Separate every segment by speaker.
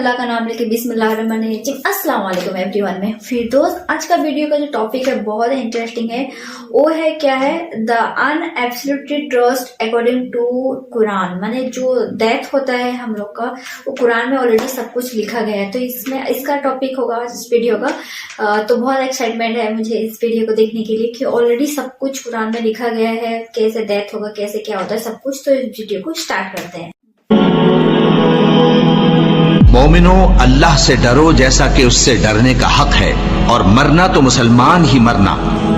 Speaker 1: अल्लाह का नाम लेके बिस्मिल्लाहिर्रहमानिर्रहीम। अस्सलाम वालेकुम एवरीवन। में फिरदौस। आज का वीडियो का जो टॉपिक है बहुत इंटरेस्टिंग है। वो है क्या है, the unabsolutely trust according to Quran. माने जो डेथ होता है हम लोग का, वो कुरान में ऑलरेडी सब कुछ लिखा गया है। तो इसमें इसका टॉपिक होगा इस वीडियो का। तो बहुत एक्साइटमेंट है मुझे इस वीडियो को देखने के लिए कि ऑलरेडी सब कुछ कुरान में लिखा गया है, कैसे डेथ होगा, कैसे क्या होता है, सब कुछ। तो इस वीडियो को स्टार्ट करते हैं।
Speaker 2: मोमिनो, अल्लाह से डरो जैसा कि उससे डरने का हक है, और मरना तो मुसलमान ही मरना,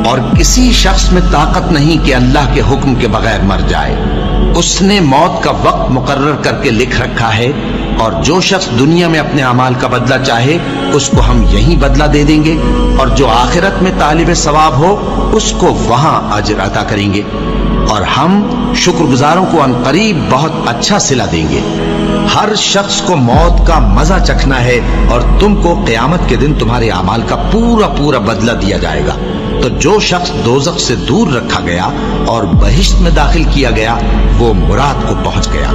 Speaker 2: और किसी शख्स में ताकत नहीं कि अल्लाह के हुक्म के बगैर मर जाए। उसने मौत का वक्त मुकर्रर करके लिख रखा है, और जो शख्स दुनिया में अपने अमाल का बदला चाहे उसको हम यही बदला दे देंगे, और जो आखिरत में तालिब सवाब हो उसको वहां अजर अता करेंगे, और हम शुक्रगुजारों को अनकरीब बहुत अच्छा सिला देंगे। हर शख्स को मौत का मजा चखना है, और तुमको क़यामत के दिन तुम्हारे अमाल का पूरा पूरा बदला दिया जाएगा। तो जो शख्स दोज़ख से दूर रखा गया और बहिश्त में दाखिल किया गया, वो मुराद को पहुंच गया।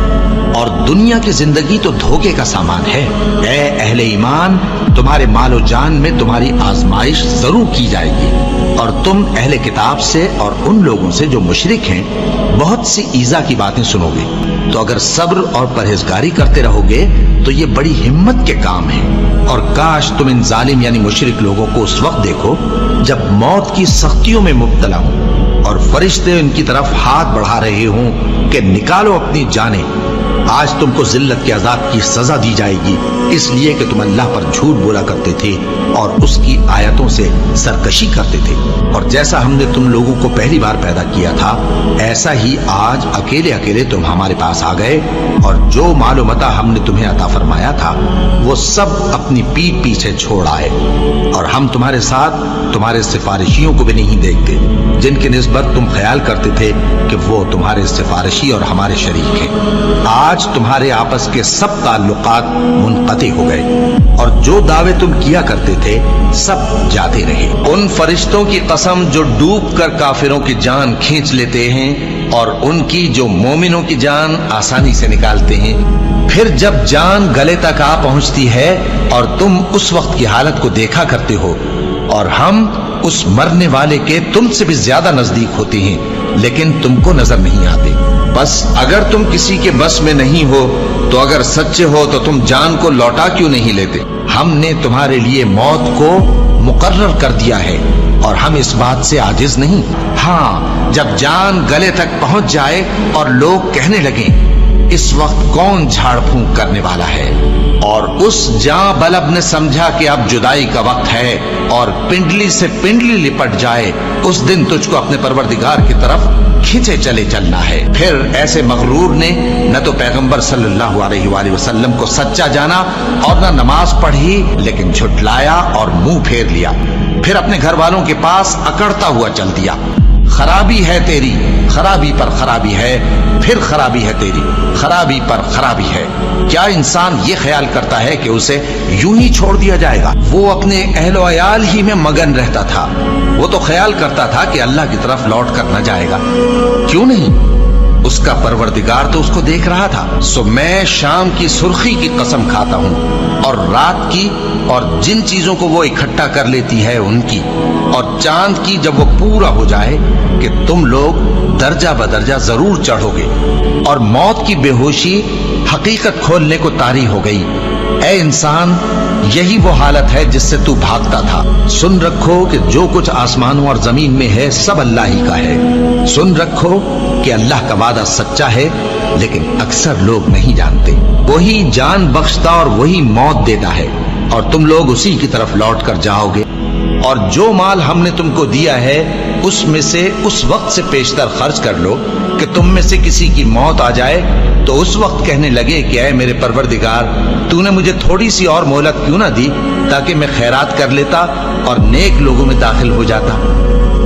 Speaker 2: और दुनिया की जिंदगी तो धोखे का सामान है। ऐ अहले ईमान, तुम्हारे मालो जान में तुम्हारी आजमाइश जरूर की जाएगी, और तुम अहले किताब से और उन लोगों से जो मुशरिक हैं बहुत सी ईजा की बातें सुनोगे। तो अगर सब्र और परहेजगारी करते रहोगे तो ये बड़ी हिम्मत के काम है। और काश तुम इन जालिम यानी मुशरिक लोगों को उस वक्त देखो जब मौत की सख्तियों में मुब्तला हो और फरिश्ते उनकी तरफ हाथ बढ़ा रहे हों कि निकालो अपनी जानें। आज तुमको जिल्लत के अजाब की सजा दी जाएगी, इसलिए कि तुम अल्लाह पर झूठ बोला करते थे और उसकी आयतों से सरकशी करते थे। और जैसा हमने तुम लोगों को पहली बार पैदा किया था, ऐसा ही आज अकेले अकेले तुम हमारे पास आ गए, और जो मालो मता हमने तुम्हें अता फरमाया था वो सब अपनी पीठ पीछे छोड़ आए। और हम तुम्हारे साथ तुम्हारे सिफारिशियों को भी नहीं देखते, जिनके निस्बत तुम ख्याल करते थे कि वो तुम्हारे सिफारिशी और हमारे शरीक हैं। आज तुम्हारे आपस के सब ताल्लुकात मुनक़ती हो गए, और जो दावे तुम किया करते थे सब जाते रहे। उन फरिश्तों की कसम जो डूब कर काफिरों की जान खींच लेते हैं, और उनकी जो मोमिनों की जान आसानी से निकालते हैं। फिर जब जान गले तक आ पहुंचती है और तुम उस वक्त की हालत को देखा करते हो, और हम उस मरने वाले के तुमसे भी ज्यादा नजदीक होते हैं, लेकिन तुमको नजर नहीं आते। बस अगर तुम किसी के बस में नहीं हो तो अगर सच्चे हो तो तुम जान को लौटा क्यों नहीं लेते? हमने तुम्हारे लिए मौत को मुकर्रर कर दिया है, और हम इस बात से आजिज नहीं। हाँ, जब जान गले तक पहुंच जाए और लोग कहने लगे इस वक्त कौन झाड़ फूंक करने वाला है, और उस जां बलब ने समझा कि अब जुदाई का वक्त है, और पिंडली से पिंडली लिपट जाए, उस दिन तुझको अपने परवरदिगार की तरफ खींचे चले चलना है। फिर ऐसे मगरूर ने न तो पैगंबर सल्लल्लाहु अलैहि वसल्लम को सच्चा जाना और न नमाज पढ़ी, लेकिन झुठलाया और मुंह फेर लिया। फिर अपने घर वालों के पास अकड़ता हुआ चल दिया। खराबी है तेरी, खराबी पर खराबी है, फिर खराबी है तेरी, खराबी पर खराबी है। क्या इंसान ये ख्याल करता है कि उसे यूं ही छोड़ दिया जाएगा? वो अपने अहलो अयाल ही में मगन रहता था। वो तो ख्याल करता था कि अल्लाह की तरफ लौट कर न जाएगा। क्यों नहीं? उसका परवरदिगार तो उसको देख रहा था। सो मैं शाम की सुर्खी की कसम खाता हूँ, और रात की, और जिन चीजों को वो इकट्ठा कर लेती है उनकी, और चांद की जब वो पूरा हो जाए कि तुम लोग दर्जा बदर्जा जरूर चढ़ोगे, और मौत की बेहोशी हकीकत खोलने को तारी हो गई। ऐ इंसान, यही वो हालत है जिससे तू भागता था। सुन रखो कि जो कुछ आसमानों और जमीन में है सब अल्लाह ही का है। सुन रखो कि अल्लाह का वादा सच्चा है, लेकिन अक्सर लोग नहीं जानते। वही जान बख्शता और वही मौत देता है, और तुम लोग उसी की तरफ लौट कर जाओगे। और जो माल हमने तुमको दिया है उसमें से उस वक्त से पेशतर खर्च कर लो कि तुम में से किसी की मौत आ जाए तो उस वक्त कहने लगे कि ऐ मेरे परवरदिगार, तूने मुझे थोड़ी सी और मोहलत क्यों ना दी ताकि मैं खैरात कर लेता और नेक लोगों में दाखिल हो जाता।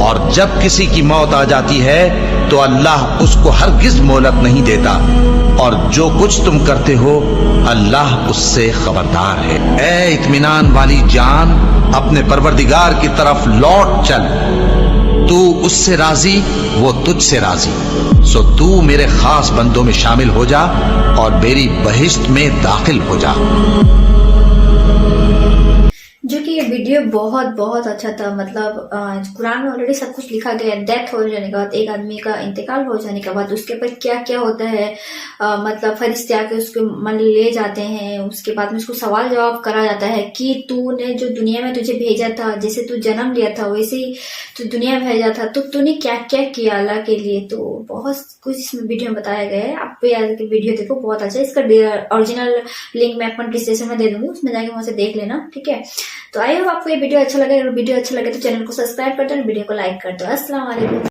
Speaker 2: और जब किसी की मौत आ जाती है तो अल्लाह उसको हरगिज मोहलत नहीं देता, और जो कुछ तुम करते हो अल्लाह उससे खबरदार है। ऐ इत्मीनान वाली जान, अपने परवरदिगार की तरफ लौट चल। तू उससे राजी, वो तुझसे राजी। सो तू मेरे खास बंदों में शामिल हो जा और मेरी बहिश्त में दाखिल हो जा।
Speaker 1: वीडियो बहुत बहुत अच्छा था। मतलब कुरान में ऑलरेडी सब कुछ लिखा गया है। डेथ हो जाने के बाद, एक आदमी का इंतकाल हो जाने के बाद उसके ऊपर क्या क्या होता है, मतलब फरिश्ते आके उसको ले जाते हैं, उसके बाद में उसको सवाल जवाब करा जाता है कि तूने जो दुनिया में तुझे भेजा था, जैसे तू जन्म लिया था वैसे ही तू दुनिया में भेजा था, तो तूने क्या क्या किया अल्लाह के लिए। तो बहुत कुछ इसमें वीडियो में बताया गया है। आप याद वीडियो देखो, बहुत अच्छा है। इसका ओरिजिनल लिंक मैं अपन डिस्क्रिप्शन में दे दूंगी, उसमें जाके वहां से देख लेना, ठीक है। तो आई होप आपको ये वीडियो अच्छा लगे। अगर वीडियो अच्छा लगे तो चैनल को सब्सक्राइब कर दो, वीडियो को लाइक कर दो। अस्सलाम वालेकुम।